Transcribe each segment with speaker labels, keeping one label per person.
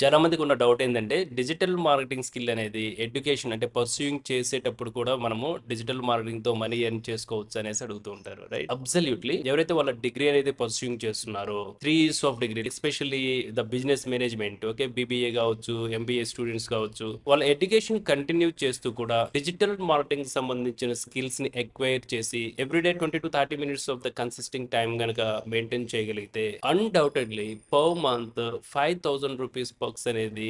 Speaker 1: చాలా మందికి ఉన్న డౌట్ ఏంటంటే డిజిటల్ మార్కెటింగ్ స్కిల్ అనేది ఎడ్యుకేషన్ అంటే పర్సూయింగ్ చేసేటప్పుడు కూడా మనము డిజిటల్ మార్కెటింగ్ తో మనీ ఎర్న్ చేసుకోవచ్చు అనేసి అడుగుతూ ఉంటారు, రైట్? అబ్సల్యూట్లీ. ఎవరైతే వాళ్ళ డిగ్రీ అనేది పర్సూయింగ్ చేస్తున్నారో 3 years of degree, especially the business management, okay, BBA కావచ్చు, ఎంబీఏ స్టూడెంట్స్ కావచ్చు, వాళ్ళ ఎడ్యుకేషన్ కంటిన్యూ చేస్తూ కూడా డిజిటల్ మార్కెటింగ్ సంబంధించిన స్కిల్స్ ని ఎక్వైర్ చేసి everyday 20 to 30 minutes of the consisting time గనక మెయింటైన్ చేయగలిగితే undoubtedly per month 5,000 rupees perks అనేది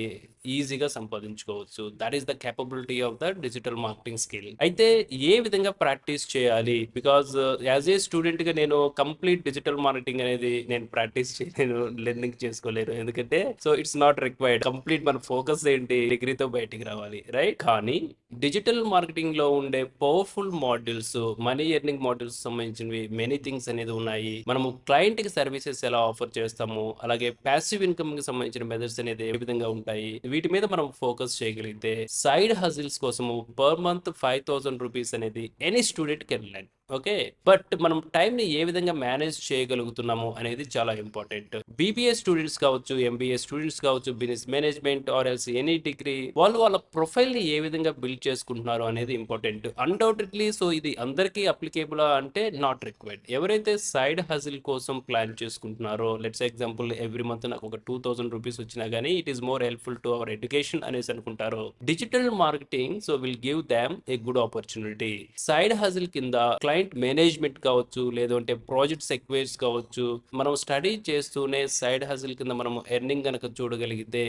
Speaker 1: ఈజీగా సంపాదించుకోవచ్చు. That is the capability of the digital marketing skill. అయితే ఏ విధంగా ప్రాక్టీస్ చేయాలి? బికాజ్ యాజ్ ఏ స్టూడెంట్ గా నేను కంప్లీట్ డిజిటల్ మార్కెటింగ్ అనేది నేను ప్రాక్టీస్ చేయలేను, లెర్నింగ్ చేసుకోలేను. ఎందుకంటే so it's not required. Complete మన ఫోకస్ ఏంటి, డిగ్రీతో బయటికి రావాలి, రైట్? కానీ డిజిటల్ మార్కెటింగ్ లో ఉండే powerful modules, money earning modules సంబంధించినవి మెనీ థింగ్స్ అనేది ఉన్నాయి. మనము క్లయింట్ కి సర్వీసెస్ ఎలా ఆఫర్ చేస్తాము, అలాగే ప్యాసివ్ ఇన్కమ్ కి సంబంధించిన మెథడ్స్ అనేది ఏ విధంగా ఉంటాయి, వీటి మీద మనం ఫోకస్ చేయగలిగితే సైడ్ హజిల్స్ కోసము పర్ మంత్ 5,000 రూపీస్ అనేది any student can learn. Okay, but మనం టైం ని ఏ విధంగా మేనేజ్ చేయగలుగుతున్నాము అనేది చాలా ఇంపార్టెంట్. బీబీఏ స్టూడెంట్స్ కావచ్చు, ఎంబీఏ స్టూడెంట్స్ కావచ్చు, business management or else any degree, వాళ్ళు వాళ్ళ ప్రొఫైల్ ని ఏ విధంగా బిల్డ్ చేసుకుంటున్నారు అనేది ఇంపార్టెంట్. అన్డౌటెడ్లీ సో ఇది అందరికీ అప్లికేబుల్ అంటే నాట్ రిక్వైర్డ్. ఎవరైతే సైడ్ హజిల్ కోసం ప్లాన్ చేసుకుంటున్నారో, లెట్స్ ఎగ్జాంపుల్ ఎవ్రీ మంత్ నాకు ఒక 2,000 రూపీస్ వచ్చినా గానీ it is more helpful to our education అనేసి అనుకుంటారో, digital marketing so will give them a good opportunity. Side hustle కింద క్లయింట్ మేనేజ్మెంట్ కావచ్చు, లేదంటే ప్రాజెక్ట్స్ ఎక్వైర్స్ కావచ్చు, మనం స్టడీ చేస్తూనే సైడ్ హజిల్ కింద మనం ఎర్నింగ్ కనుక చూడగలిగితే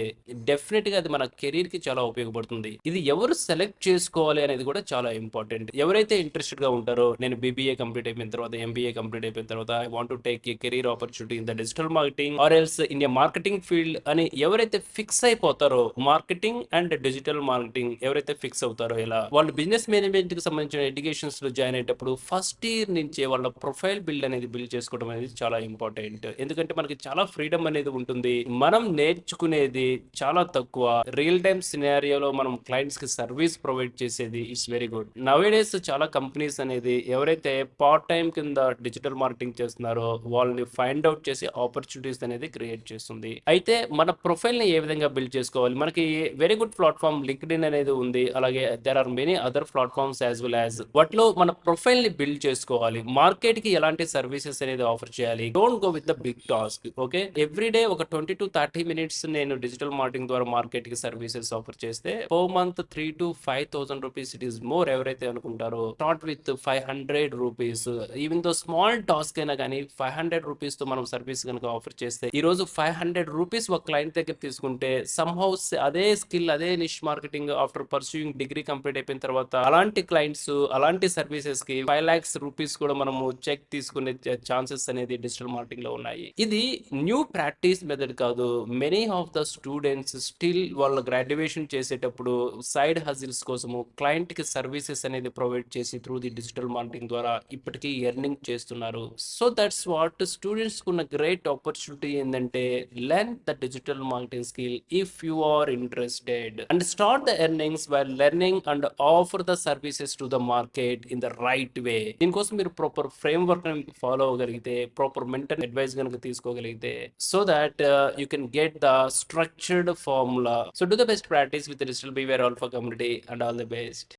Speaker 1: డెఫినెట్ గా అది మన కెరీర్ కి చాలా ఉపయోగపడుతుంది. ఇది ఎవరు సెలెక్ట్ చేసుకోవాలి అనేది కూడా చాలా ఇంపార్టెంట్. ఎవరైతే ఇంట్రెస్టెడ్ గా ఉంటారో, నేను బీబీఏ కంప్లీట్ అయిపోయిన తర్వాత, ఎంబీఏ కంప్లీట్ అయిపోయిన తర్వాత I want to take a career opportunity in the digital marketing or else in a marketing field అని ఎవరైతే ఫిక్స్ అయిపోతారో, మార్కెటింగ్ అండ్ డిజిటల్ మార్కెటింగ్ ఎవరైతే ఫిక్స్ అవుతారో, ఇలా వాళ్ళు బిజినెస్ మేనేజ్మెంట్ కి సంబంధించిన ఎడ్యుకేషన్స్ లో జాయిన్ అయ్యేటప్పుడు ఫస్ట్ ఇయర్ నుంచే వాళ్ళ ప్రొఫైల్ బిల్డ్ అనేది బిల్డ్ చేసుకోవడం అనేది చాలా ఇంపార్టెంట్. ఎందుకంటే మనకి చాలా ఫ్రీడమ్ అనేది ఉంటుంది, మనం నేర్చుకునేది చాలా తక్కువ. రియల్ టైమ్ సినారియోలో మనం క్లయింట్స్ కి సర్వీస్ ప్రొవైడ్ చేసేది ఇట్స్ వెరీ గుడ్. నవేడేస్ చాలా కంపెనీస్ అనేది ఎవరైతే పార్ట్ టైం కింద డిజిటల్ మార్కెటింగ్ చేస్తున్నారో వాళ్ళని ఫైండ్ అవుట్ చేసి ఆపర్చునిటీస్ అనేది క్రియేట్ చేస్తుంది. అయితే మన ప్రొఫైల్ ని ఏ విధంగా బిల్డ్ చేసుకోవాలి? మనకి వెరీ గుడ్ ప్లాట్ఫామ్ లింక్డ్ఇన్ అనేది ఉంది, అలాగే there are many other platforms as well as. వాటిలో మన ప్రొఫైల్ ని బిల్డ్ చేసుకోవాలి. మార్కెట్ కి ఎలాంటి సర్వీసెస్ అనేది ఆఫర్ చేయాలి. Don't go with the big task. Okay, every day ఒక 20 to 30 minutes నేను డిజిటల్ మార్కెటింగ్ ద్వారా మార్కెట్ కి సర్వీసెస్ ఆఫర్ చేస్తే per month 3,000 to 5,000 rupees it is more. ఎవరైతే అనుకుంటారో start with 500 rupees. Even though small task అయినా కానీ 500 రూపీస్ తో మనం సర్వీస్ కనుక ఆఫర్ చేస్తే ఈ రోజు 500 రూపీస్ ఒక క్లయింట్ దగ్గర తీసుకుంటే సమ్హౌ అదే స్కిల్, అదే niche marketing after pursuing degree complete అయిపోయిన తర్వాత అలాంటి క్లయింట్స్, అలాంటి సర్వీసెస్ కి 5 lakhs రూపీస్ కూడా మనము చెక్ తీసుకునే ఛాన్సెస్ అనేది డిజిటల్ మార్కెటింగ్ లో ఉన్నాయి. ఇది న్యూ ప్రాక్టీస్ మెథడ్ కాదు. Many of the students still వాళ్ళ గ్రాడ్యుయేషన్ చేసేటప్పుడు సైడ్ హజిల్స్ కోసము క్లయింట్ కి సర్వీసెస్ అనేది ప్రొవైడ్ చేసి త్రూ ది డిజిటల్ మార్కెటింగ్ ద్వారా ఇప్పటికీ ఎర్నింగ్ చేస్తున్నారు. సో దట్స్ వాట్ స్టూడెంట్స్ కున్న గ్రేట్ ఆపర్చునిటీ ఏంటంటే learn the digital marketing skill if you are interested and start the earnings while learning and offer the services to the market in the right way. దీనికోసం మీరు proper frame work follow అవ్వగలిగితే, proper mental advice కనుక తీసుకోగలిగితే, so that you can get the structured formula. So do the best practice with digital beware alpha community and all the best.